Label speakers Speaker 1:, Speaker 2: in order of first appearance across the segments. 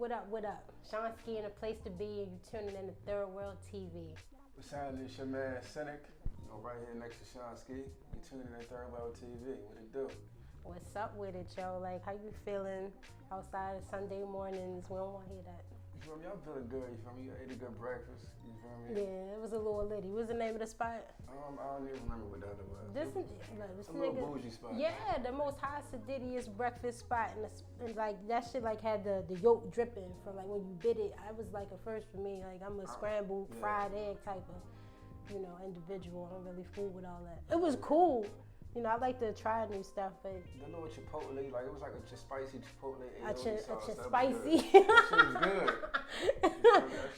Speaker 1: What up, what up? Shon Ski in a place to be, and you tuning in to Third World TV.
Speaker 2: What's happening? It's your man Synik. Right here next to Shon Ski. You tuning in to Third World TV. What it do?
Speaker 1: What's up with it, yo? Like, how you feeling outside of Sunday mornings? We don't want to hear that.
Speaker 2: You feel me? I'm feeling good. You feel me? You ate a good breakfast. You feel me?
Speaker 1: Yeah, it was a little litty. What's the name of the spot?
Speaker 2: I don't even remember what the other was.
Speaker 1: This
Speaker 2: a
Speaker 1: nigga,
Speaker 2: little bougie spot.
Speaker 1: Yeah, the most high seditious breakfast spot, and like that shit like had the yolk dripping from like when you bit it. I was like a first for me. Like I'm a scrambled fried egg type of, individual. I'm really fool with all that. It was cool. I like to try new stuff, but
Speaker 2: the little chipotle, like it was like a spicy chipotle.
Speaker 1: A spicy.
Speaker 2: That shit was good. That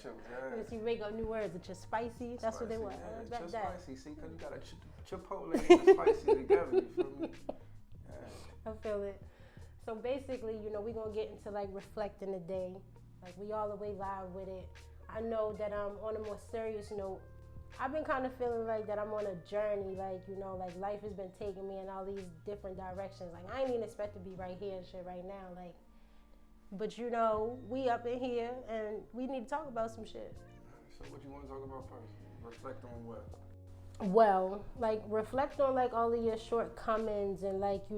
Speaker 2: shit was good.
Speaker 1: You make up new words. It's spicy. That's what they want.
Speaker 2: Yeah, it's spicy. See, because you got a chipotle and a spicy together. You feel me? Yeah.
Speaker 1: I feel it. So basically, we're gonna get into like reflecting the day. Like we all the way live with it. I know that on a more serious note, I've been kind of feeling like that I'm on a journey, like life has been taking me in all these different directions. Like I ain't even expect to be right here and shit right now, like, but we up in here and we need to talk about some shit.
Speaker 2: So what you want to talk about first? Reflect on what?
Speaker 1: Well, like reflect on like all of your shortcomings and like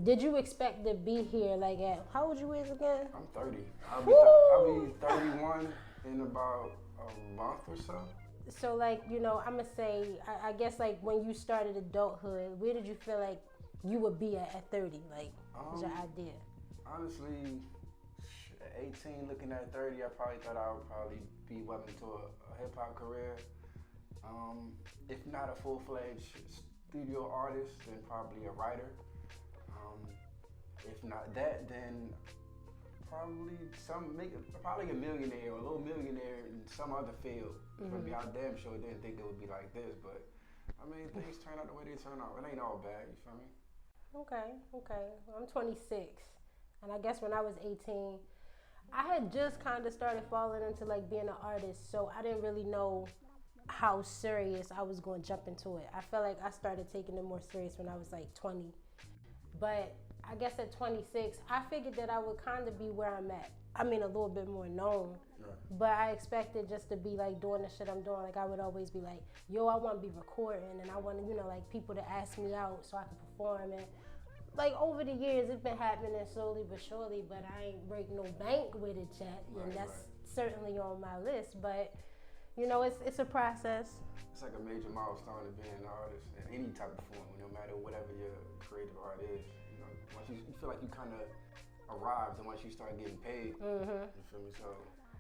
Speaker 1: did you expect to be here like at how old you is again?
Speaker 2: I'm 30. I'll be 31 in about a month or so.
Speaker 1: So like, I'm gonna say, I guess like when you started adulthood, where did you feel like you would be at 30? Like, what's your idea?
Speaker 2: Honestly, at 18, looking at 30, I probably thought I would probably be well into a hip hop career. If not a full-fledged studio artist, then probably a writer. If not that, then probably a millionaire or a little millionaire in some other field. Maybe I damn sure didn't think it would be like this, but I mean things turn out the way they turn out. It ain't all bad, you feel me?
Speaker 1: Okay. I'm 26, and I guess when I was 18, I had just kind of started falling into like being an artist, so I didn't really know how serious I was going to jump into it. I felt like I started taking it more serious when I was like 20, but I guess at 26, I figured that I would kind of be where I'm at. I mean, a little bit more known, but I expected just to be like doing the shit I'm doing. Like I would always be like, yo, I want to be recording and I want to, like people to ask me out so I can perform. And like over the years, it's been happening slowly but surely, but I ain't break no bank with it yet. And that's certainly on my list, but it's a process.
Speaker 2: It's like a major milestone to being an artist in any type of form, no matter whatever your creative art is. Once you feel like you kind of arrived, and once you start getting paid, you feel me? So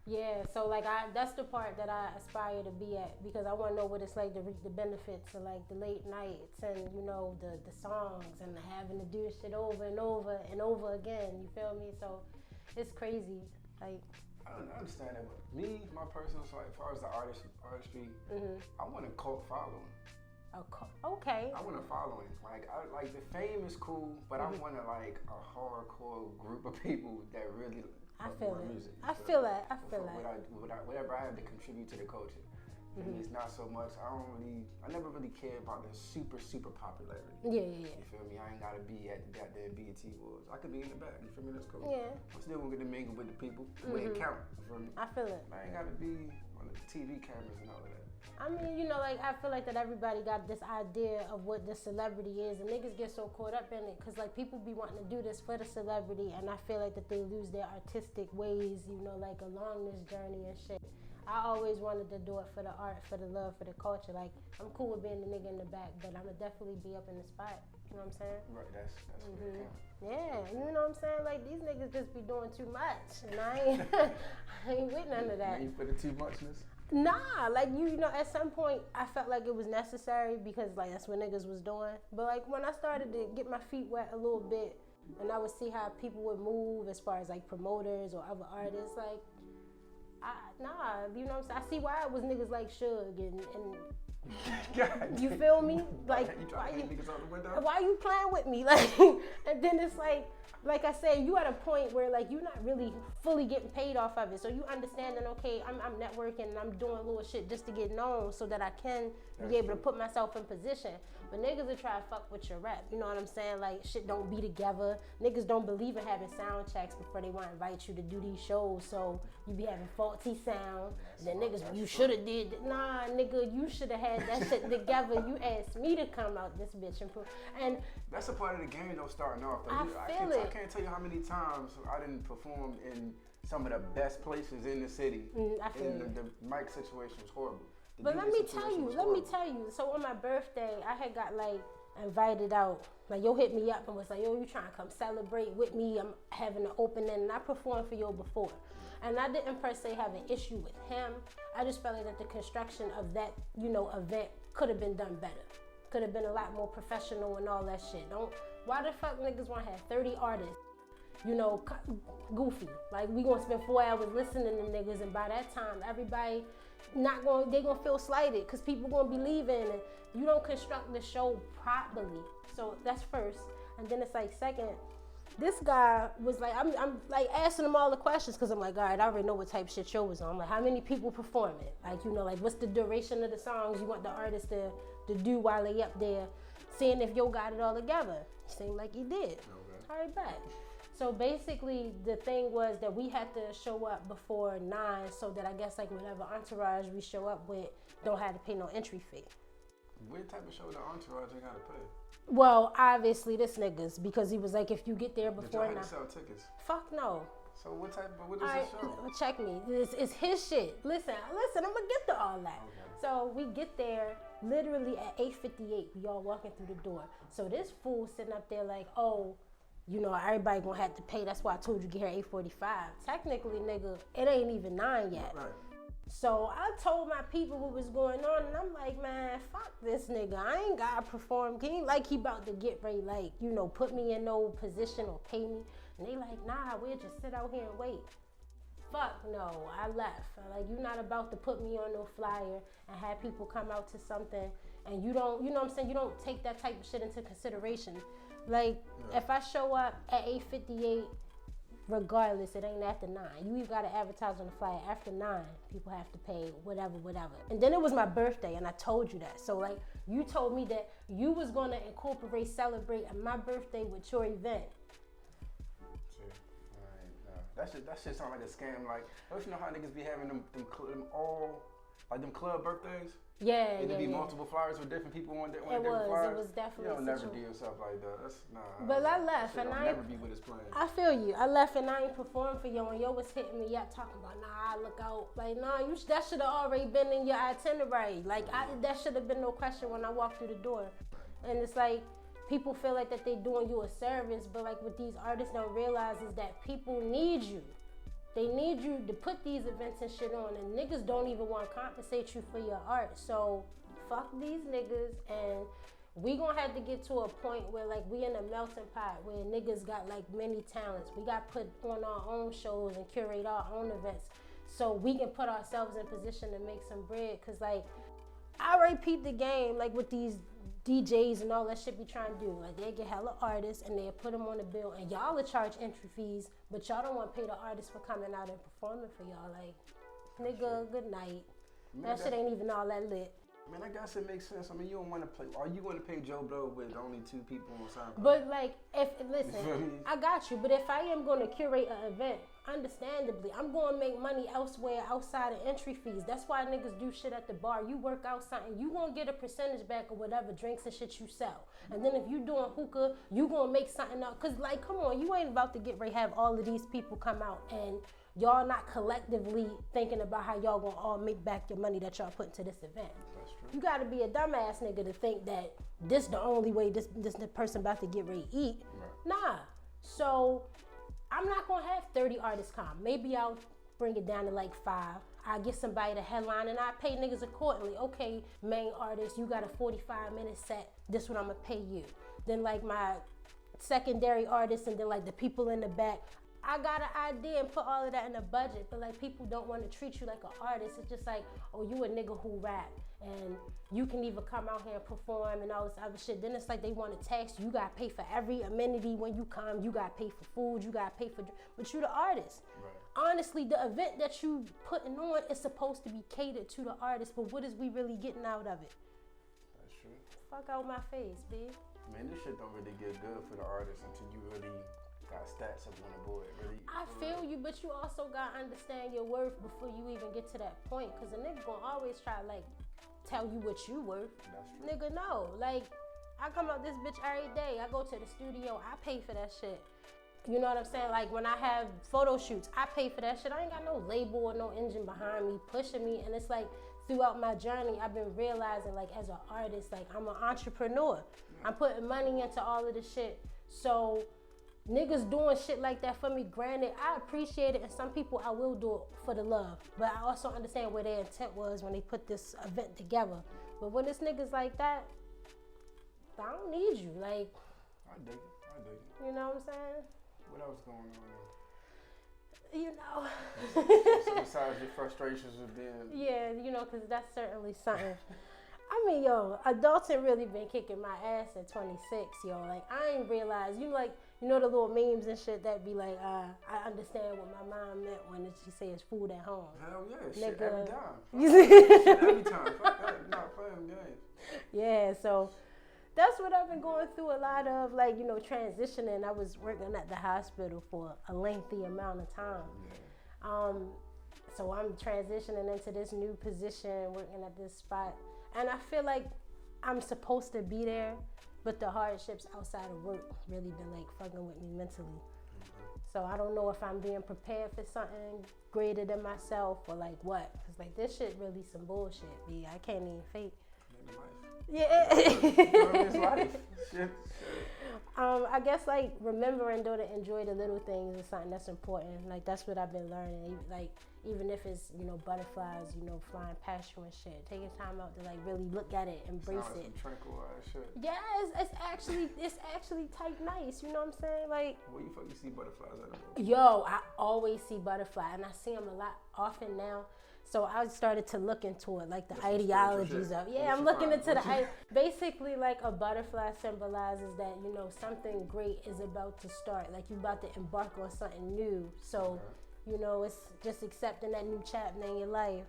Speaker 1: yeah, so like that's the part that I aspire to be at, because I want to know what it's like to reap the benefits of like the late nights and the songs and having to do shit over and over and over again. You feel me? So it's crazy. Like
Speaker 2: I understand that, but me, my personal side, as far as the artistry, I want a cult following.
Speaker 1: Okay.
Speaker 2: I want a following. Like the fame is cool, but I want like a hardcore group of people that really love my music.
Speaker 1: I feel that.
Speaker 2: Whatever I have to contribute to the culture. It's not so much. I never really cared about the super popularity.
Speaker 1: Yeah.
Speaker 2: You feel me? I ain't gotta be at the goddamn BET Awards. I could be in the back. You feel me? That's cool.
Speaker 1: Yeah.
Speaker 2: I'm still gonna get to mingle with the people. Way it count. You feel me?
Speaker 1: I feel it.
Speaker 2: I ain't gotta be on the TV cameras and all of that.
Speaker 1: I mean, like I feel like that everybody got this idea of what the celebrity is, and niggas get so caught up in it because like people be wanting to do this for the celebrity, and I feel like that they lose their artistic ways, like along this journey and shit. I always wanted to do it for the art, for the love, for the culture. Like I'm cool with being the nigga in the back, but I'ma definitely be up in the spot. You know what I'm saying?
Speaker 2: Right, that's what it counts.
Speaker 1: Yeah, you know what I'm saying? Like these niggas just be doing too much, and I ain't with none of that.
Speaker 2: You for the too muchness?
Speaker 1: Nah, like at some point I felt like it was necessary because like that's what niggas was doing. But like when I started to get my feet wet a little bit, and I would see how people would move as far as like promoters or other artists, like you know what I'm saying? I see why it was niggas like Suge and you feel me? Like why you playing with me? Like, and then it's like I say, you at a point where like you're not really fully getting paid off of it. So you understanding, okay, I'm networking and I'm doing little shit just to get known so that I can be able to put myself in position. But niggas will try to fuck with your rep. You know what I'm saying? Like, shit don't be together. Niggas don't believe in having sound checks before they want to invite you to do these shows. So you be having faulty sound. Then niggas, you should have did. Nah, nigga, you should have had that shit together. You asked me to come out this bitch and prove. And
Speaker 2: that's a part of the game though, starting off. Like,
Speaker 1: I
Speaker 2: can't tell you how many times I didn't perform in some of the best places in the city.
Speaker 1: I feel
Speaker 2: and the mic situation was horrible.
Speaker 1: But let me tell you. So on my birthday, I had got like invited out. Like, yo hit me up and was like, yo, you trying to come celebrate with me? I'm having an opening, and I performed for yo before. And I didn't per se have an issue with him. I just felt like that the construction of that, event could have been done better. Could have been a lot more professional and all that shit. Why the fuck niggas want to have 30 artists? Goofy. Like, we gonna spend 4 hours listening to niggas, and by that time, everybody they gonna feel slighted because people gonna be leaving, and you don't construct the show properly. So that's first, and then it's like second. This guy was like, I'm like asking him all the questions because I'm like, all right, I already know what type of shit show was on. Like, how many people performing? Like, like what's the duration of the songs you want the artist to do while they up there, seeing if yo got it all together. He seemed like he did. Okay. All right, back. So basically, the thing was that we had to show up before 9, so that I guess like whatever entourage we show up with don't have to pay no entry fee.
Speaker 2: What type of show the entourage they gotta pay?
Speaker 1: Well, obviously this nigga's, because he was like, if you get there before 9.
Speaker 2: Did y'all have to sell tickets?
Speaker 1: Fuck no.
Speaker 2: So what is this show?
Speaker 1: Check me. It's his shit. Listen, I'm gonna get to all that. Okay. So we get there literally at 8:58. We all walking through the door. So this fool sitting up there like, oh, everybody gonna have to pay. That's why I told you get here 8:45. Technically, nigga, it ain't even 9 yet.
Speaker 2: Right.
Speaker 1: So I told my people what was going on, and I'm like, man, fuck this nigga. I ain't gotta perform. He about to get ready, put me in no position or pay me. And they like, nah, we'll just sit out here and wait. Fuck no, I left. You're not about to put me on no flyer and have people come out to something, and you don't, you don't take that type of shit into consideration. If I show up at 8:58, regardless, it ain't after 9. You even gotta advertise on the flyer. After 9, people have to pay whatever. And then it was my birthday, and I told you that. So you told me that you was gonna celebrate my birthday with your event.
Speaker 2: That shit sound like a scam. Like, don't you know how niggas be having them club birthdays?
Speaker 1: Yeah,
Speaker 2: It'd be multiple flyers with different people on different flyers.
Speaker 1: It was definitely.
Speaker 2: You'll never do yourself like that. That's nah.
Speaker 1: But I left, and I
Speaker 2: never be with his plan.
Speaker 1: I feel you. I left, and I ain't performed for you, and yo was hitting me up talking about, nah, look out. Like, nah, that should have already been in your itinerary. That should have been no question when I walked through the door. And it's like, people feel like that they doing you a service, but what these artists don't realize is that people need you. They need you to put these events and shit on, and niggas don't even want to compensate you for your art. So fuck these niggas, and we gonna have to get to a point where we in a melting pot where niggas got many talents. We got put on our own shows and curate our own events so we can put ourselves in position to make some bread. Cause I already peeped the game with these DJs and all that shit be trying to do. They get hella artists and they put them on the bill, and y'all will charge entry fees, but y'all don't want to pay the artists for coming out and performing for y'all. Nigga, good night. That shit ain't even all that lit.
Speaker 2: Man, I guess it makes sense. I mean, you don't want to play. Are you going to pay Joe Blow with only 2 people on SoundCloud?
Speaker 1: But listen, I got you. But if I am going to curate an event, understandably, I'm going to make money elsewhere outside of entry fees. That's why niggas do shit at the bar. You work out something, you going to get a percentage back of whatever drinks and shit you sell. And then if you doing hookah, you going to make something out. Because, come on, you ain't about to get ready to have all of these people come out and y'all not collectively thinking about how y'all going to all make back your money that y'all put into this event. You gotta be a dumbass nigga to think that this the only way this person about to get ready to eat. Right. Nah. So I'm not gonna have 30 artists come. Maybe I'll bring it down to 5. I get somebody to headline and I pay niggas accordingly. Okay, main artist, you got a 45-minute set. This what I'm gonna pay you. Then my secondary artists and then the people in the back. I got an idea and put all of that in a budget, but people don't want to treat you like an artist. It's just oh, you a nigga who rap, and you can either come out here and perform and all this other shit. Then it's they want to tax you. You got to pay for every amenity when you come. You got to pay for food. You got to pay for, but you the artist. Right. Honestly, the event that you putting on is supposed to be catered to the artist, but what is we really getting out of it?
Speaker 2: That's true.
Speaker 1: Fuck out my face, B.
Speaker 2: Man, this shit don't really get good for the artist until you really got stats up on the board. Really.
Speaker 1: I feel you, but you also gotta understand your worth before you even get to that point. Cause a nigga gonna always try to like tell you what you worth.
Speaker 2: That's true.
Speaker 1: Nigga, no. Like, I come out this bitch every day. I go to the studio. I pay for that shit. You know what I'm saying? Like when I have photo shoots, I pay for that shit. I ain't got no label or no engine behind me pushing me. And it's like throughout my journey, I've been realizing like as an artist, like I'm an entrepreneur. I'm putting money into all of this shit. So niggas doing shit like that for me, granted, I appreciate it. And some people I will do it for the love. But I also understand where their intent was when they put this event together. But when it's niggas like that, I don't need you. Like,
Speaker 2: I dig it.
Speaker 1: You know what I'm saying?
Speaker 2: What else going on?
Speaker 1: You know.
Speaker 2: Besides your frustrations with being...
Speaker 1: Yeah, you know, because that's certainly something. I mean, yo, adulting really been kicking my ass at 26, yo. Like, I ain't realized, you know the little memes and shit that be like, I understand what my mom meant when she says food at home.
Speaker 2: Hell yeah,
Speaker 1: Nigga.
Speaker 2: shit every time.
Speaker 1: You see?
Speaker 2: Shit every time. Fuck that. Not playing games.
Speaker 1: Yeah, so that's what I've been going through a lot of, like, you know, transitioning. I was working at the hospital for a lengthy amount of time.
Speaker 2: Yeah.
Speaker 1: So I'm transitioning into this new position, working at this spot. And I feel like I'm supposed to be there, but the hardships outside of work really been like fucking with me mentally. So I don't know if I'm being prepared for something greater than myself or like what. Cause like this shit really some bullshit, B. I can't even fake. Yeah.
Speaker 2: Life. Shit.
Speaker 1: I guess like remembering though to enjoy the little things is something that's important. Like that's what I've been learning. Like even if it's, you know, butterflies, you know, flying past you and shit. Taking time out to like really look at it, embrace it.
Speaker 2: Some tranquil ass shit.
Speaker 1: Yeah, it's actually type nice. You know what I'm saying? Like
Speaker 2: where you fucking see butterflies at the moment?
Speaker 1: Yo, I always see butterflies, and I see them a lot often now. So I started to look into it, like the ideologies of, I'm looking into basically like a butterfly symbolizes that, you know, something great is about to start, like you about to embark on something new. So, you know, it's just accepting that new chapter in your life,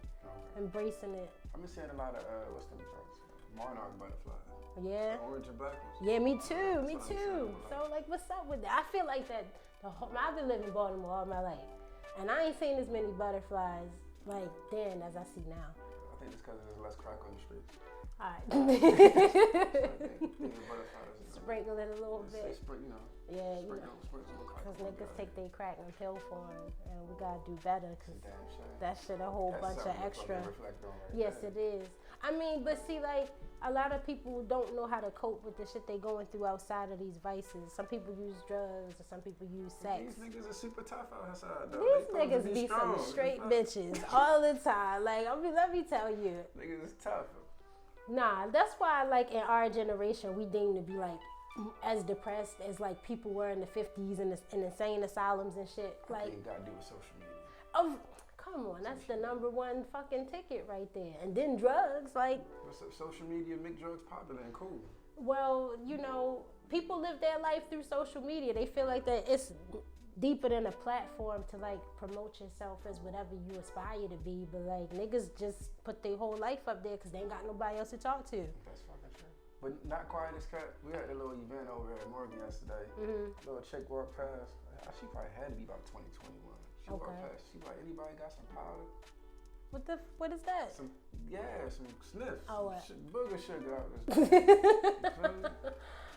Speaker 1: embracing it.
Speaker 2: I've been seeing a lot of, what's them drugs? Monarch butterflies.
Speaker 1: Yeah.
Speaker 2: Orange and black ones.
Speaker 1: Yeah, me too. So like, what's up with that? I feel like that, I've been living in Baltimore all my life, and I ain't seen as many butterflies like then as I see now.
Speaker 2: I think it's because there's less crack on the streets.
Speaker 1: Alright. Sprinkle it a little bit.
Speaker 2: You know.
Speaker 1: Yeah, you know. Because niggas take their crack and pill form, and we gotta do better. Cause that shit a whole bunch of extra. Yes, it is. I mean, but see, like a lot of people don't know how to cope with the shit they going through outside of these vices. Some people use drugs, or some people use sex.
Speaker 2: These niggas are super tough outside, though.
Speaker 1: These niggas be some straight bitches all the time. Like, let me tell you.
Speaker 2: Niggas is tough.
Speaker 1: Nah, that's why, like, in our generation, we deem to be, like, as depressed as, like, people were in the 50s in insane asylums and shit. Like,
Speaker 2: you gotta do with social media.
Speaker 1: Oh, come on. That's the #1 fucking ticket right there. And then drugs, like.
Speaker 2: Social media make drugs popular and cool.
Speaker 1: Well, you know, people live their life through social media. They feel like that it's deeper than a platform to like promote yourself as whatever you aspire to be, but like niggas just put their whole life up there because they ain't got nobody else to talk to.
Speaker 2: That's fucking true. But not quiet as cat. We had a little event over at Morgan yesterday. Little chick walked past. She probably had to be about 20, 21. She walked past. She like, anybody got some powder?
Speaker 1: What is that?
Speaker 2: Some sniffs.
Speaker 1: Oh,
Speaker 2: booger sugar out this.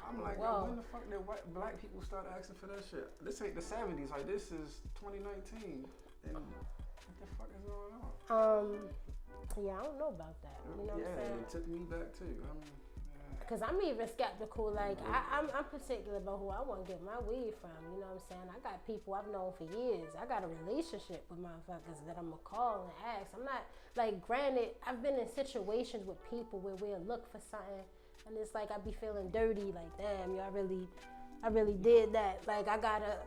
Speaker 2: I'm like, yo, when the fuck did black people start asking for that shit? This ain't the 70s. Like, this is 2019. And what the fuck is going on?
Speaker 1: Yeah, I don't know about that. You know what I'm saying?
Speaker 2: It took me back too.
Speaker 1: Because I'm even skeptical. Like, I'm particular about who I want to get my weed from. You know what I'm saying? I got people I've known for years. I got a relationship with motherfuckers that I'm going to call and ask. I'm not, like, granted, I've been in situations with people where we'll look for something. And it's like I be feeling dirty, like, damn, yo, I really did that. Like, I gotta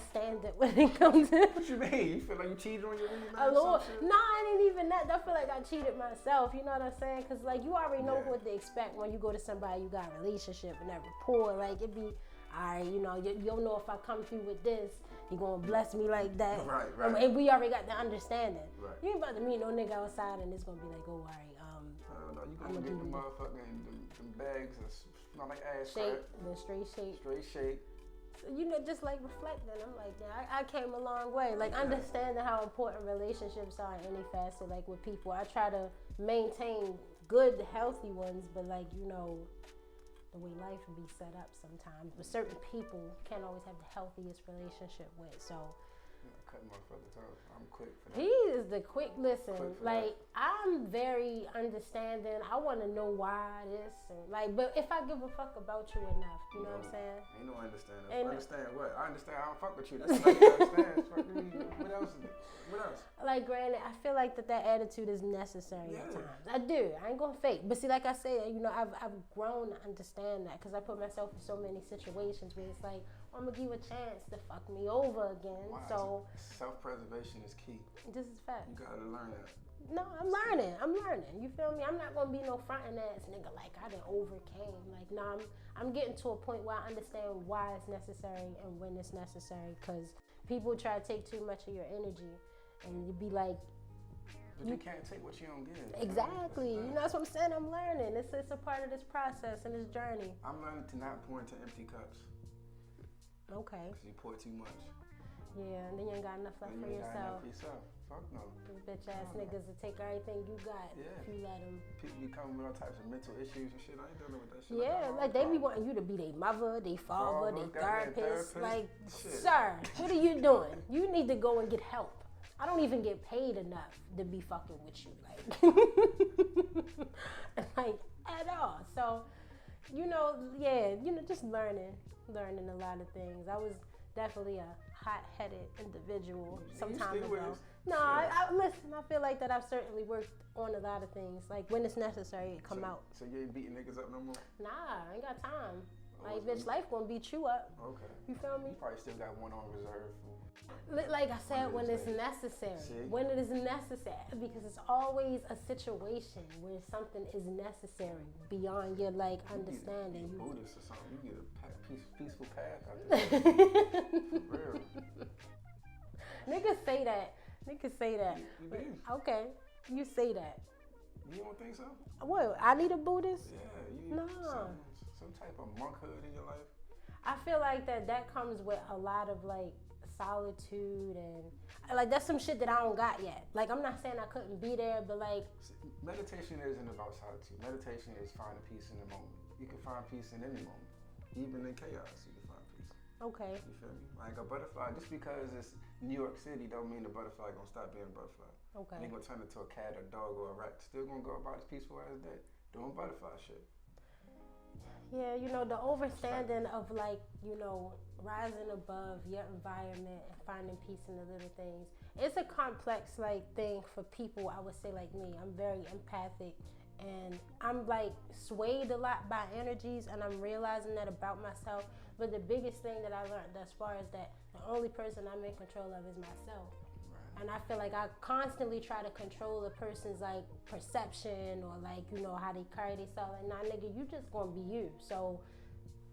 Speaker 1: stand it when it comes to.
Speaker 2: What you mean? You feel like you cheated on your weed?
Speaker 1: A little. Nah, it ain't even that. I feel like I cheated myself. You know what I'm saying? Because like you already know what to expect when you go to somebody you got a relationship and that rapport. Like it be, all right, you know, you don't know if I come through with this, you're going to bless me like that.
Speaker 2: Right.
Speaker 1: And we already got the understanding.
Speaker 2: Right.
Speaker 1: You ain't about to meet no nigga outside and it's going to be like, oh, all right,
Speaker 2: no, you gonna get the motherfucking them bags that smell like ass
Speaker 1: shake,
Speaker 2: crack.
Speaker 1: the straight shake.
Speaker 2: Straight shake.
Speaker 1: So, you know, just like reflecting, I'm like, yeah, I came a long way. Like, understanding how important relationships are in any facet, like with people. I try to maintain good, healthy ones, but like, you know, the way life can be set up sometimes. But certain people can't always have the healthiest relationship with. So
Speaker 2: Cut motherfuckers off. I'm quick for that.
Speaker 1: he is the quick listen. Like that. I'm very understanding. I want to know why this, and like. But if I give a fuck about you enough, you know what I'm saying?
Speaker 2: Ain't no understanding.
Speaker 1: Ain't
Speaker 2: understand what? I understand. I don't fuck with you. That's what I understand. Fuck me. What else? What else?
Speaker 1: Like, granted, I feel like that attitude is necessary at times. I do. I ain't gonna fake. But see, like I said, you know, I've grown to understand that because I put myself in so many situations where it's like, I'm gonna give you a chance to fuck me over again.
Speaker 2: Wow,
Speaker 1: so
Speaker 2: self-preservation is key.
Speaker 1: This is fact.
Speaker 2: You gotta learn that.
Speaker 1: No, I'm learning. You feel me? I'm not gonna be no frontin' ass nigga like I done overcame. Like, no, I'm getting to a point where I understand why it's necessary and when it's necessary. Cause people try to take too much of your energy, and you be like,
Speaker 2: but you can't take what you don't give.
Speaker 1: Exactly. You know, that's what I'm saying. I'm learning. It's a part of this process and this journey.
Speaker 2: I'm learning to not pour into empty cups.
Speaker 1: Okay.
Speaker 2: Because you pour too much.
Speaker 1: Yeah, and then you ain't got enough left for yourself.
Speaker 2: Fuck no.
Speaker 1: Those bitch ass niggas will take everything you got if you let them.
Speaker 2: People be coming with all types of mental issues and shit. I ain't dealing with that shit.
Speaker 1: Yeah, like they be wanting you to be their mother, their father, their therapist. Like,
Speaker 2: shit. Sir,
Speaker 1: what are you doing? You need to go and get help. I don't even get paid enough to be fucking with you, like at all. So, you know, just learning a lot of things. I was definitely a hot-headed individual some time ago. No, I listen. I feel like that I've certainly worked on a lot of things. Like when it's necessary, it come out.
Speaker 2: So you ain't beating niggas up no more?
Speaker 1: Nah, I ain't got time. Like, bitch, life gonna beat you up.
Speaker 2: Okay.
Speaker 1: You feel me?
Speaker 2: You probably still got one on reserve.
Speaker 1: Like I said, when it's necessary. See? When it is necessary. Because it's always a situation where something is necessary beyond your, like, understanding.
Speaker 2: You Buddhist or something. You get a peaceful path out there. For real.
Speaker 1: Niggas say that.
Speaker 2: You do?
Speaker 1: Okay. You say that.
Speaker 2: You don't think so?
Speaker 1: What? I need a Buddhist?
Speaker 2: Yeah.
Speaker 1: No.
Speaker 2: Some type of monkhood in your life?
Speaker 1: I feel like that comes with a lot of, like, solitude and like that's some shit that I don't got yet. Like, I'm not saying I couldn't be there, but like
Speaker 2: meditation isn't about solitude. Meditation is finding peace in the moment. You can find peace in any moment, even in chaos. You can find peace.
Speaker 1: Okay.
Speaker 2: You feel me? Like a butterfly, just because it's New York City, don't mean the butterfly gonna stop being a butterfly.
Speaker 1: Okay.
Speaker 2: It ain't gonna turn into a cat, or a dog, or a rat. Still gonna go about its peaceful ass day, doing butterfly shit.
Speaker 1: Yeah, you know, the overstanding of, like, you know, rising above your environment and finding peace in the little things. It's a complex, like, thing for people, I would say, like me. I'm very empathic and I'm, like, swayed a lot by energies, and I'm realizing that about myself. But the biggest thing that I learned thus far is that the only person I'm in control of is myself. And I feel like I constantly try to control a person's, like, perception or, like, you know, how they carry themselves. Like, nah, nigga, you just gonna be you. So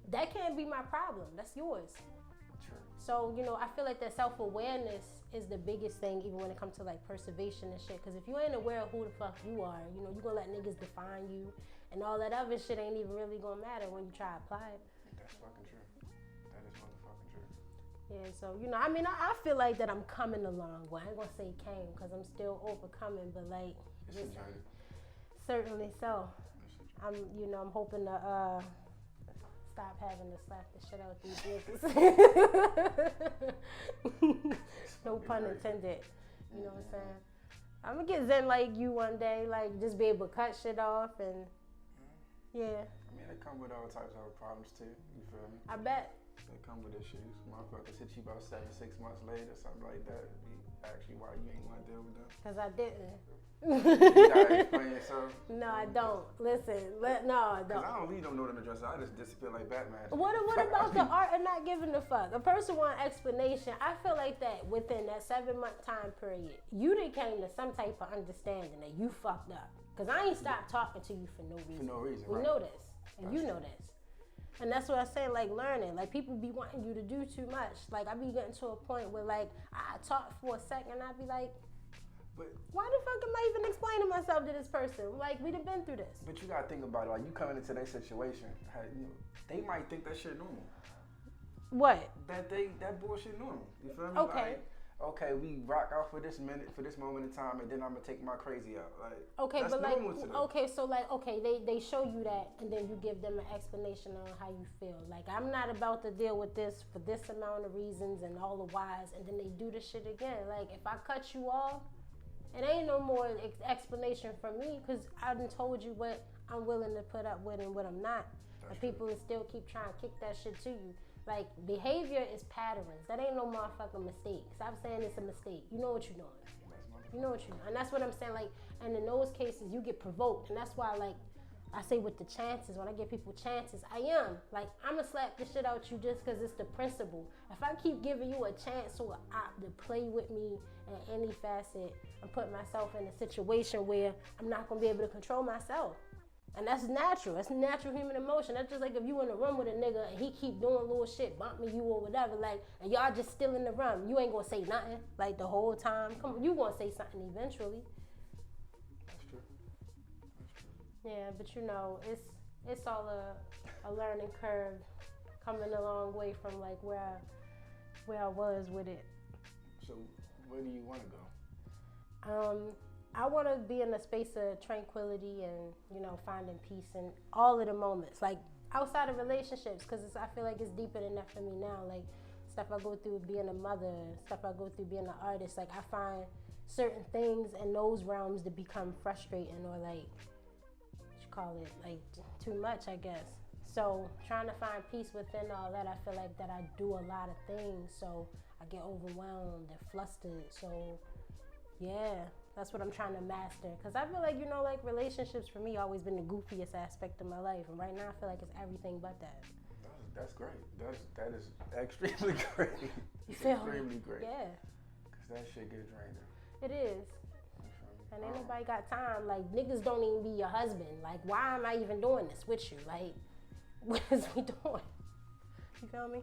Speaker 1: that can't be my problem. That's yours.
Speaker 2: True.
Speaker 1: So, you know, I feel like that self-awareness is the biggest thing, even when it comes to, like, preservation and shit. Because if you ain't aware of who the fuck you are, you know, you gonna let niggas define you, and all that other shit ain't even really gonna matter when you try to apply it.
Speaker 2: That's fucking true. That is motherfucking true.
Speaker 1: Yeah, so, you know, I mean, I feel like that I'm coming along. Well, I ain't gonna say came, because I'm still overcoming, but, like,
Speaker 2: it's a journey. Certainly
Speaker 1: so. I'm hoping to stop having to slap the shit out these niggas. No pun intended. You know what I'm saying? I'm gonna get zen like you one day, like, just be able to cut shit off, and yeah.
Speaker 2: I mean, they come with all types of problems too. You feel me?
Speaker 1: I bet.
Speaker 2: They come with issues. Motherfuckers hit you about 6 months later, something like that. Actually, why you ain't want to deal with them?
Speaker 1: Because I didn't.
Speaker 2: You gotta explain yourself.
Speaker 1: No, I don't. Listen, no, I don't.
Speaker 2: Because I don't leave them no address. I just disappear like Batman.
Speaker 1: What about the art of not giving a fuck? A person want explanation. I feel like that within that 7-month time period, you done came to some type of understanding that you fucked up. Because I ain't stopped talking to you for no reason.
Speaker 2: For no reason,
Speaker 1: We
Speaker 2: right.
Speaker 1: know this. And you know this. And that's what I say, like learning. Like people be wanting you to do too much. Like I be getting to a point where like I talk for a second, I'd be like, but why the fuck am I even explaining myself to this person? Like we done been through this.
Speaker 2: But you gotta think about it. Like you coming into their situation, they might think that shit normal.
Speaker 1: What?
Speaker 2: That bullshit normal. You feel me?
Speaker 1: Okay.
Speaker 2: Like, okay, we rock out for this minute, for this moment in time, and then I'm gonna take my crazy out. Like,
Speaker 1: okay,
Speaker 2: that's
Speaker 1: but like,
Speaker 2: normal to them.
Speaker 1: okay, so like, okay, they show you that, and then you give them an explanation on how you feel. Like, I'm not about to deal with this for this amount of reasons and all the whys, and then they do the shit again. Like, if I cut you off, it ain't no more explanation from me, because I done told you what I'm willing to put up with and what I'm not. That's and people will still keep trying to kick that shit to you. Like, behavior is patterns. That ain't no motherfucking mistake. Stop saying it's a mistake. You know what you're doing. You know what you're doing. And that's what I'm saying. Like, and in those cases, you get provoked. And that's why, like, I say with the chances, when I give people chances, I am. Like, I'm going to slap this shit out you just because it's the principle. If I keep giving you a chance to play with me in any facet, I'm putting myself in a situation where I'm not going to be able to control myself. And that's natural. That's natural human emotion. That's just like if you in a room with a nigga and he keep doing little shit, bumping you or whatever, like, and y'all just still in the room. You ain't gonna say nothing, like, the whole time. Come on, you gonna say something eventually.
Speaker 2: That's true.
Speaker 1: Yeah, but you know, it's all a learning curve, coming a long way from like where I was with it.
Speaker 2: So where do you want to go?
Speaker 1: I want to be in a space of tranquility and, you know, finding peace in all of the moments, like outside of relationships, because I feel like it's deeper than that for me now. Like stuff I go through being a mother, stuff I go through being an artist. Like I find certain things in those realms to become frustrating or like, what you call it, like too much, I guess. So trying to find peace within all that, I feel like that I do a lot of things, so I get overwhelmed and flustered. So yeah. That's what I'm trying to master. Because I feel like, you know, like relationships for me always been the goofiest aspect of my life. And right now I feel like it's everything but that.
Speaker 2: That's great. That is extremely great.
Speaker 1: You feel
Speaker 2: extremely
Speaker 1: me?
Speaker 2: Great.
Speaker 1: Yeah.
Speaker 2: Because that shit gets draining.
Speaker 1: It is. And ain't nobody got time. Like, niggas don't even be your husband. Like, why am I even doing this with you? Like, what is we doing? You feel me?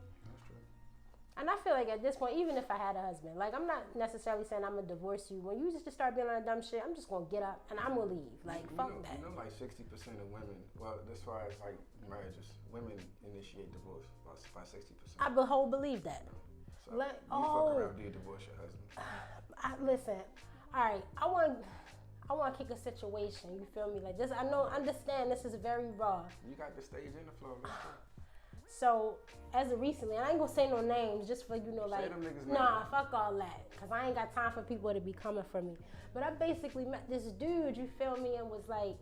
Speaker 1: And I feel like at this point, even if I had a husband, like I'm not necessarily saying I'm gonna divorce you. When you just start being on dumb shit, I'm just gonna get up and I'm gonna leave. Like fuck that.
Speaker 2: You know, like 60% of women, well, as far as like marriages, women initiate divorce by 60%.
Speaker 1: I believe that.
Speaker 2: So fuck around, do you divorce your husband?
Speaker 1: Listen, all right. I want to kick a situation. You feel me? Like this. Understand. This is very raw.
Speaker 2: You got the stage and the floor. Let's go.
Speaker 1: So, as of recently, I ain't gonna say no names just for, you know, like, nah, fuck all that. Because I ain't got time for people to be coming for me. But I basically met this dude, you feel me, and was like,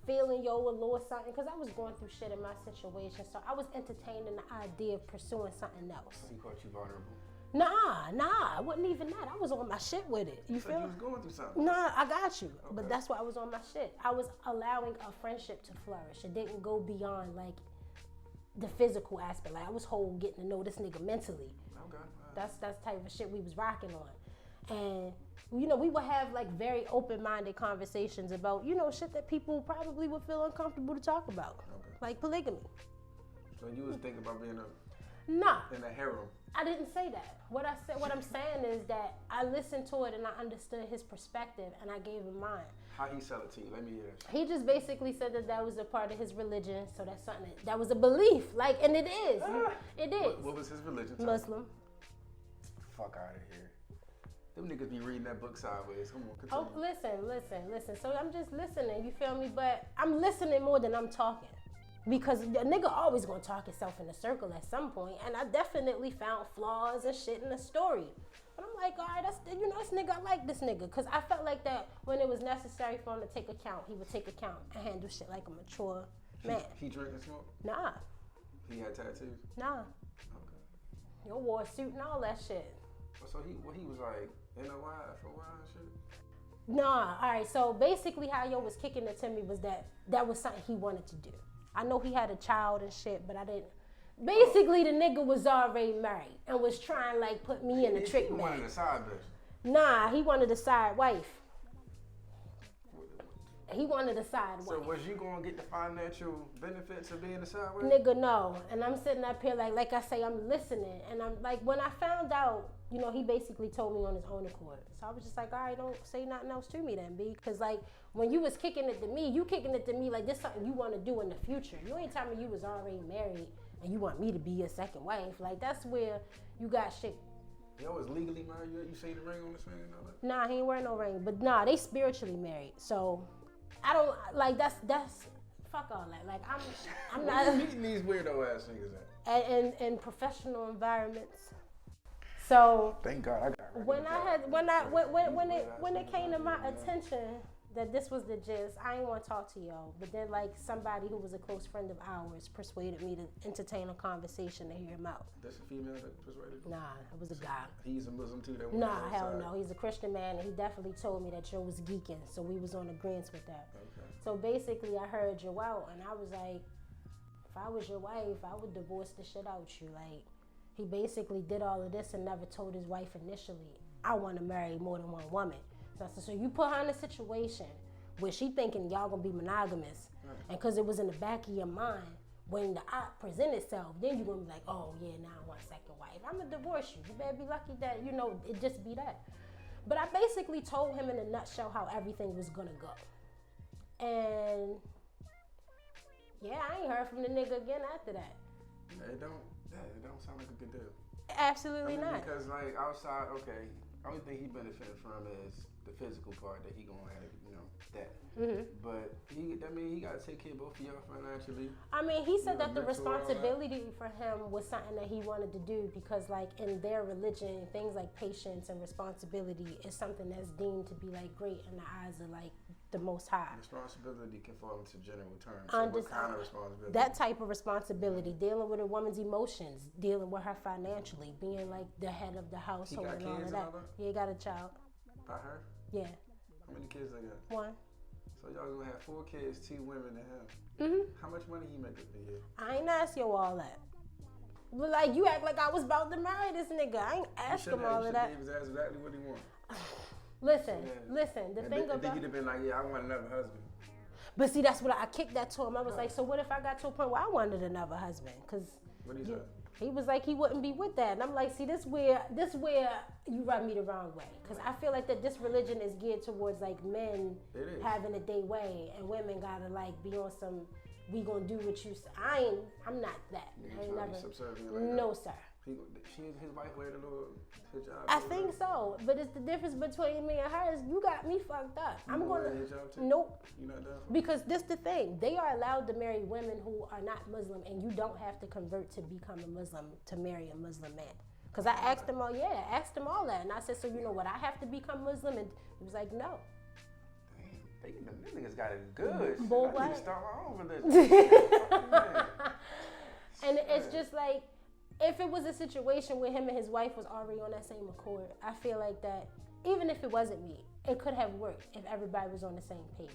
Speaker 1: feeling a little something. Because I was going through shit in my situation. So, I was entertaining the idea of pursuing something else.
Speaker 2: He caught you vulnerable?
Speaker 1: Nah, it wasn't even that. I was on my shit with it. You feel me?
Speaker 2: You was going through something.
Speaker 1: Nah, I got you. Okay. But that's why I was on my shit. I was allowing a friendship to flourish. It didn't go beyond, like, the physical aspect. Like I was getting to know this nigga mentally.
Speaker 2: Okay.
Speaker 1: That's the type of shit we was rocking on. And you know, we would have like very open-minded conversations about, you know, shit that people probably would feel uncomfortable to talk about.
Speaker 2: Okay.
Speaker 1: Like polygamy.
Speaker 2: So you was thinking about being in a harem.
Speaker 1: I didn't say that. What I'm saying is that I listened to it and I understood his perspective and I gave him mine.
Speaker 2: How he sell it to you? Let me hear that.
Speaker 1: He just basically said that was a part of his religion, so that's something that was a belief, like, and it is. It is.
Speaker 2: What was his religion?
Speaker 1: Muslim.
Speaker 2: Fuck out of here. Them niggas be reading that book sideways. Come on, continue.
Speaker 1: Oh, listen. So I'm just listening, you feel me? But I'm listening more than I'm talking. Because the nigga always gonna talk himself in a circle at some point, and I definitely found flaws and shit in the story. But I'm like, all right, this nigga, I like this nigga. Because I felt like that when it was necessary for him to take account, he would take account and handle shit like a mature man.
Speaker 2: He drink and smoke?
Speaker 1: Nah.
Speaker 2: He had tattoos?
Speaker 1: Nah.
Speaker 2: Okay.
Speaker 1: He wore a suit and all that shit.
Speaker 2: So he was like NOI for a while and shit?
Speaker 1: Nah, all right. So basically how yo was kicking it to me was that was something he wanted to do. I know he had a child and shit, but I didn't. Basically, the nigga was already married and was trying like put me in a trick bag.
Speaker 2: He wanted a side bitch.
Speaker 1: Nah, he wanted a side wife. He wanted a side wife.
Speaker 2: So was you gonna get the financial benefits of being a side wife?
Speaker 1: Nigga, no. And I'm sitting up here like I say, I'm listening. And I'm like, when I found out, you know, he basically told me on his own accord. So I was just like, all right, don't say nothing else to me then, B. Because like, when you was kicking it to me, you kicking it to me like this something you want to do in the future. You ain't telling me you was already married and you want me to be your second wife. Like, that's where you got shit.
Speaker 2: Y'all was legally married? You seen the ring on his finger and all that?
Speaker 1: Nah, he ain't wearing no ring. But nah, they spiritually married. So I don't like that's fuck all that. Like I'm not
Speaker 2: Where you meeting these weirdo ass niggas at?
Speaker 1: In professional environments. So
Speaker 2: thank God I got
Speaker 1: when it came to my attention that this was the gist, I ain't want to talk to y'all. But then like somebody who was a close friend of ours persuaded me to entertain a conversation to hear him out.
Speaker 2: That's a female that persuaded you?
Speaker 1: Nah, it was a guy.
Speaker 2: He's a Muslim too?
Speaker 1: Nah, hell no. He's a Christian man, and he definitely told me that Joe was geeking. So we was on agreement with that.
Speaker 2: Okay.
Speaker 1: So basically, I heard Joe out, and I was like, if I was your wife, I would divorce the shit out you. Like, he basically did all of this and never told his wife initially, I want to marry more than one woman. So I said, so you put her in a situation where she thinking y'all gonna be monogamous, and because it was in the back of your mind, when the op present itself, then you're gonna be like, oh yeah, now I want a second wife. I'm gonna divorce you. You better be lucky that, you know, it just be that. But I basically told him in a nutshell how everything was gonna go. And yeah, I ain't heard from the nigga again after that.
Speaker 2: It don't sound like a good deal.
Speaker 1: Absolutely not.
Speaker 2: Because like outside, okay, only thing he benefited from is the physical part that he gonna have, you know, that. Mm-hmm. But he gotta take care of both of y'all financially.
Speaker 1: I mean, he said that the responsibility for him was something that he wanted to do because, like, in their religion, things like patience and responsibility is something that's deemed to be like great in the eyes of like the Most High.
Speaker 2: Responsibility can fall into general terms. So what kind of responsibility?
Speaker 1: That type of responsibility, dealing with a woman's emotions, dealing with her financially, being like the head of the household and all of that. Yeah, he got a child.
Speaker 2: By her?
Speaker 1: Yeah.
Speaker 2: How many kids they got?
Speaker 1: One.
Speaker 2: So y'all gonna have 4 kids, 2 women, and him.
Speaker 1: Mm-hmm.
Speaker 2: How much money he make a year?
Speaker 1: I ain't ask you all that. But like, you act like I was about to marry this nigga. I ain't ask him all of that.
Speaker 2: He was asked exactly what he wanted.
Speaker 1: Listen. The thing about.
Speaker 2: Then you'd have been like, yeah, I want another husband.
Speaker 1: But see, that's what I kicked that to him. I was like, so what if I got to a point where I wanted another husband? Because
Speaker 2: what he said?
Speaker 1: He was like, he wouldn't be with that. And I'm like, see, this where you rub me the wrong way. Because I feel like that this religion is geared towards like men having it their way, and women gotta like be on some, we gonna do what you say. I'm not that. I ain't never. No, sir.
Speaker 2: His wife wear the little hijab.
Speaker 1: I think so, but it's the difference between me and her is you got me fucked up. I'm gonna nope.
Speaker 2: You not done?
Speaker 1: Because this the thing, they are allowed to marry women who are not Muslim, and you don't have to convert to become a Muslim to marry a Muslim man. Because I asked them all, that, and I said, so you know what, I have to become Muslim, and he was like, no.
Speaker 2: Damn, them niggas got it good.
Speaker 1: Boy,
Speaker 2: I need to start my own religion.
Speaker 1: And it's just like, if it was a situation where him and his wife was already on that same accord, I feel like that even if it wasn't me, it could have worked if everybody was on the same page.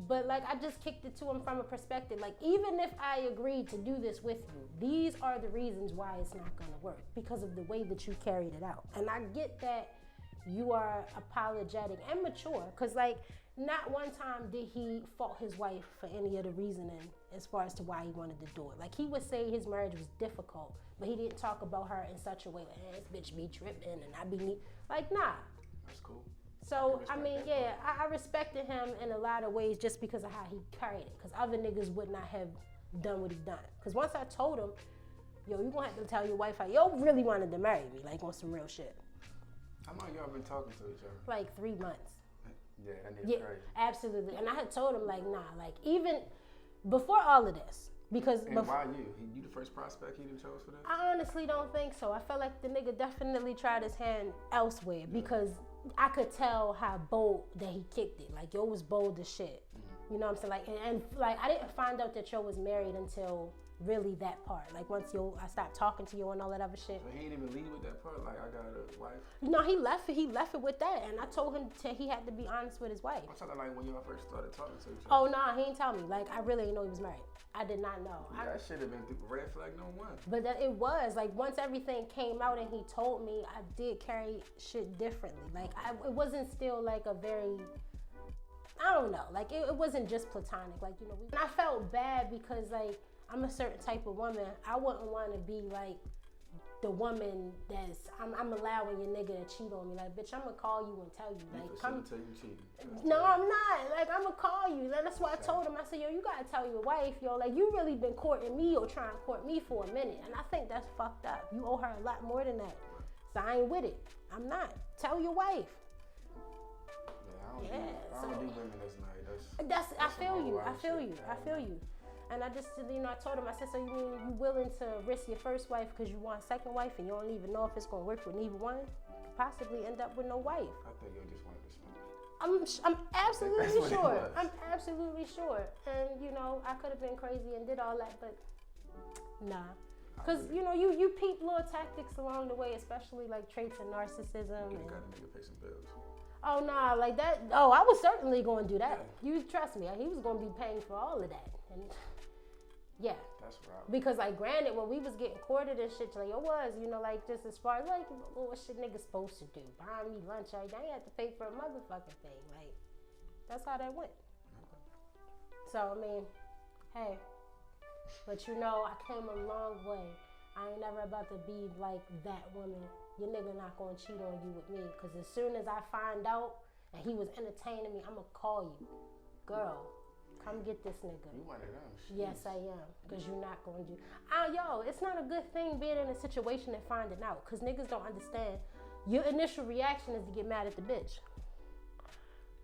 Speaker 1: But like, I just kicked it to him from a perspective, like, even if I agreed to do this with you, these are the reasons why it's not gonna work, because of the way that you carried it out. And I get that you are apologetic and mature, because like, not one time did he fault his wife for any of the reasoning as far as to why he wanted to do it. Like, he would say his marriage was difficult, but he didn't talk about her in such a way like, this bitch be tripping and I be neat. Like, nah.
Speaker 2: That's cool.
Speaker 1: So, I mean, yeah, I respected him in a lot of ways just because of how he carried it. Because other niggas would not have done what he done. Because once I told him, yo, you gonna have to tell your wife how yo really wanted to marry me, like on some real shit.
Speaker 2: How long y'all been talking to each other?
Speaker 1: Like 3 months.
Speaker 2: Yeah, that nigga's crazy.
Speaker 1: Absolutely. And I had told him, like, nah, like, even before all of this, because...
Speaker 2: And why you? You the first prospect he done chose for that?
Speaker 1: I honestly don't think so. I felt like the nigga definitely tried his hand elsewhere because I could tell how bold that he kicked it. Like, yo was bold as shit. Mm-hmm. You know what I'm saying? Like, and like, I didn't find out that yo was married until... really that part. Like once I stopped talking to you and all that other shit.
Speaker 2: So he didn't even lead with that part? Like, I got a wife?
Speaker 1: No, he left it with that. And I told him he had to be honest with his wife.
Speaker 2: I'm talking like when y'all first started talking to each other.
Speaker 1: Oh, nah, he didn't tell me. Like, I really didn't know he was married. I did not know.
Speaker 2: Yeah, that should have been red flag no one.
Speaker 1: But that it was. Like, once everything came out and he told me, I did carry shit differently. Like, it wasn't still like a very I don't know. Like, it wasn't just platonic. Like, you know, and I felt bad because, like, I'm a certain type of woman. I wouldn't want to be, like, the woman that's, I'm allowing your nigga to cheat on me. Like, bitch, I'm going to call you and tell you. Like, come. No, I'm not. Like, I'm going to call you. That's why I told him. I said, yo, you got to tell your wife, yo, like, you really been courting me or trying to court me for a minute. And I think that's fucked up. You owe her a lot more than that. So I ain't with it. I'm not. Tell your wife.
Speaker 2: I don't do women that's nice.
Speaker 1: I feel you. And I just, you know, I told him, I said, so you mean you willing to risk your first wife because you want a second wife and you don't even know if it's going to work with neither one? You could possibly end up with no wife.
Speaker 2: I think you just wanted to smoke.
Speaker 1: I'm absolutely sure. I'm absolutely sure. And, you know, I could have been crazy and did all that, but nah. Because, you know, you peep little tactics along the way, especially like traits of narcissism.
Speaker 2: You got a nigga pay some bills.
Speaker 1: Oh, nah, like that. Oh, I was certainly going to do that. Yeah. You trust me. He was going to be paying for all of that. And yeah.
Speaker 2: That's right.
Speaker 1: Because, like, granted, when we was getting courted and shit, like, it was, you know, like, just as far as, like, what shit niggas supposed to do. Buying me lunch, I ain't had to pay for a motherfucking thing. Like, that's how that went. So, I mean, hey. But, you know, I came a long way. I ain't never about to be like that woman. Your nigga not gonna cheat on you with me. Because as soon as I find out and he was entertaining me, I'm gonna call you. Girl, come get this nigga.
Speaker 2: You one of them. Jeez.
Speaker 1: Yes, I am. Because you're not gonna do. Yo, it's not a good thing being in a situation and finding out. Because niggas don't understand. Your initial reaction is to get mad at the bitch.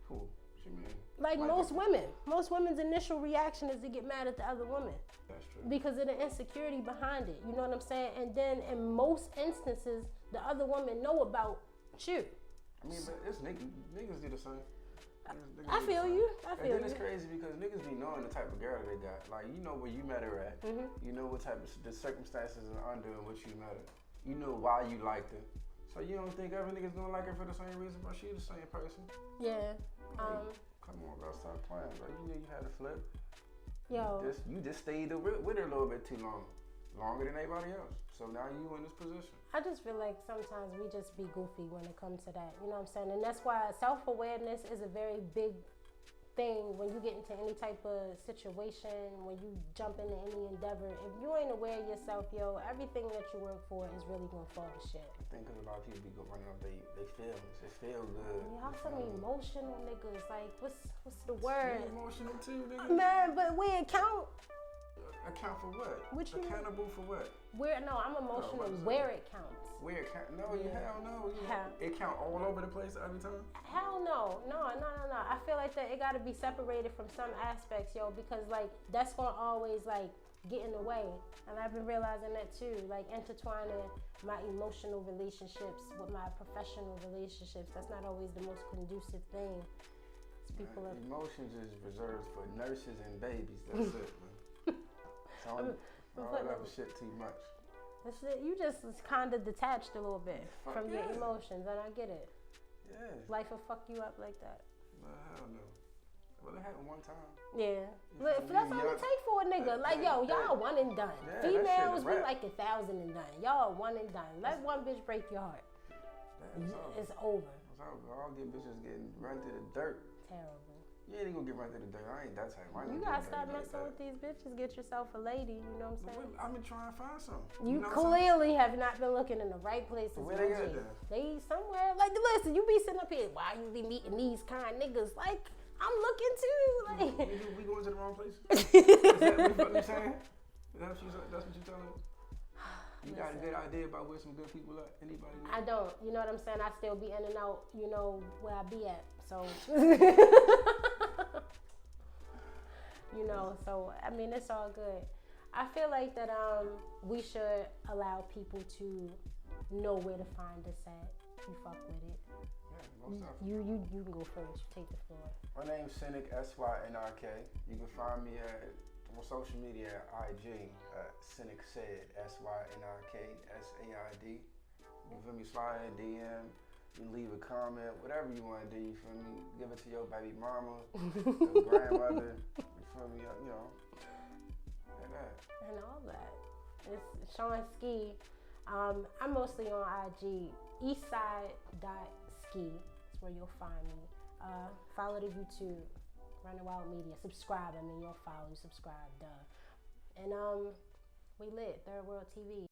Speaker 2: Cool. What you mean?
Speaker 1: Like most women. Most women's initial reaction is to get mad at the other woman.
Speaker 2: That's true.
Speaker 1: Because of the insecurity behind it. You know what I'm saying? And then in most instances, the other woman know about you.
Speaker 2: I mean, but it's niggas do the same.
Speaker 1: I feel you.
Speaker 2: And then it's crazy because niggas be knowing the type of girl they got. Like, you know where you met her at. Mm-hmm. You know what type of the circumstances are under in which you met her. You know why you liked her. So you don't think every nigga's gonna like her for the same reason, but she's the same person.
Speaker 1: Yeah.
Speaker 2: Come on, girl, stop playing, bro. You knew you had a flip.
Speaker 1: Yo.
Speaker 2: You just stayed with her a little bit too long. Longer than anybody else. So now you in this position.
Speaker 1: I just feel like sometimes we just be goofy when it comes to that. You know what I'm saying? And that's why self-awareness is a very big thing when you get into any type of situation, when you jump into any endeavor. If you ain't aware of yourself, yo, everything that you work for is really gonna fall to shit.
Speaker 2: I think because a lot of people be running off they feelings. They feel good.
Speaker 1: Y'all some emotional niggas. Like, what's the word?
Speaker 2: We emotional too, nigga.
Speaker 1: Man, but we account
Speaker 2: for what? Accountable for what?
Speaker 1: I'm emotional where it counts.
Speaker 2: Where it counts? No, hell no. It count all over the place every time?
Speaker 1: Hell no. No. I feel like that it got to be separated from some aspects, yo, because, like, that's going to always, like, get in the way. And I've been realizing that, too. Like, intertwining my emotional relationships with my professional relationships, that's not always the most conducive thing.
Speaker 2: Emotions is reserved for nurses and babies. That's it, man. All that other shit too much.
Speaker 1: That's it. You just kind of detached a little bit from your emotions, and I get it.
Speaker 2: Yeah.
Speaker 1: Life will fuck you up like that.
Speaker 2: Well, hell no. Well, it happened one time.
Speaker 1: Yeah. That's all it take for a nigga. Like, yo, y'all one and done.
Speaker 2: Yeah,
Speaker 1: females, we like 1,000 and done. Y'all one and done. Let one bitch break your heart. It's over.
Speaker 2: It's over. All get bitches getting run to the dirt.
Speaker 1: Terrible.
Speaker 2: You ain't gonna get right to the dirt. I ain't that type.
Speaker 1: You gotta stop messing with these bitches. Get yourself a lady. You know what I'm saying?
Speaker 2: I've been trying to find some.
Speaker 1: You clearly have not been looking in the right places.
Speaker 2: Where they at then?
Speaker 1: They somewhere. Like, listen, you be sitting up here. Why you be meeting these kind of niggas? Like, I'm looking too. Like,
Speaker 2: we going to the wrong place? Is that what you saying? That's what you telling me? You got a good idea about where some good people are? Anybody know?
Speaker 1: I don't. You know what I'm saying? I still be in and out, you know, where I be at. So, you know, so, I mean, it's all good. I feel like that we should allow people to know where to find us at. You fuck with it.
Speaker 2: Yeah,
Speaker 1: you can go first. Take the floor.
Speaker 2: My name's Synik, S1E5. You can find me on social media at IG, Synik Said, S1ENIK SAID. You feel me? Slide in DM, you leave a comment, whatever you want to do, you feel me? Give it to your baby mama, your grandmother, you feel me? You know, and that.
Speaker 1: And all that. It's Shon and Synik. I'm mostly on IG, eastside.ski. That's where you'll find me. Follow the YouTube. Running Wild Media. Subscribe. I mean, you'll follow, you subscribe, duh. And we lit, Third World TV.